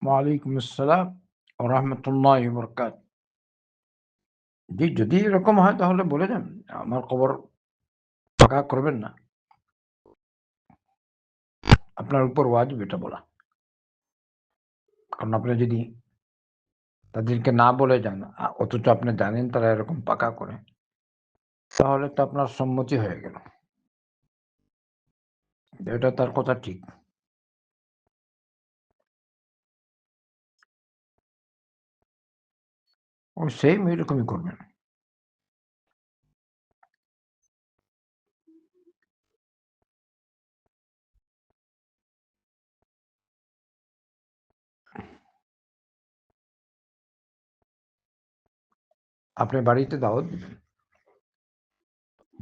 ওয়ালাইকুম আসসালাম ওয়া রাহমাতুল্লাহি ওয়া বারাকাতুহু। জি, যদি এরকম হয় তাহলে বলে দেন। আমার কবর ফাঁকা করবেন না। আপনার উপর ওয়াজিব এটা বলা। কারণ আপনি যদি তাদেরকে না বলে যান, অথচ আপনি জানেন তারা এরকম পাকা করে, তাহলে তো আপনার সম্মতি হয়ে গেল। এটা তার কথা ঠিক। ও সেম এরকমই করবেন। আপনি বাড়িতে দাওয়াত দিবেন।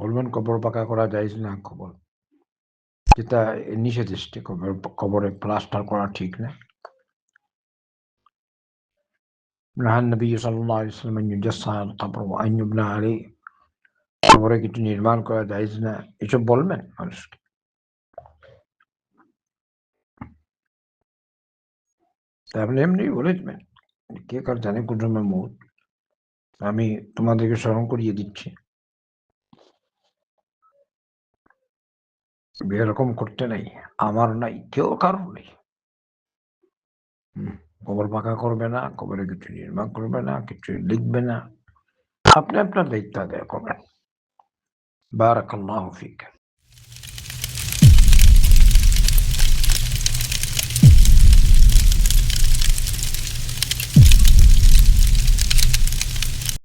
বলবেন কবর পাকা করা জায়েজ না কবর। যেটা নিষেধ এসছে কবরে প্লাস্টার করা ঠিক না। নাহান নবী সাল্লাল্লাহু আলাইহি ওয়াসাল্লাম আন ইউজাসসা আল কবর ওয়া আন ইউবনা আলাইহি। কবরে কিছু নির্মাণ করা জায়েজ না। এসব বলবেন মানুষকে। তা আপনি এমনিই বলে দিবেন। কে কার জানে কোন সময় মৌত। আমি তোমাদেরকে স্মরণ করিয়ে দিচ্ছি। এরকম করতে নাই। আমার নাই, কেউ কারোর নেই। হুম। কবর পাকা করবে না, কবরে কিছু নির্মাণ করবে না, কিছু লিখবে না। আপনি আপনার দায়িত্ব আদায় করবেন। বারাকাল্লাহু ফিক।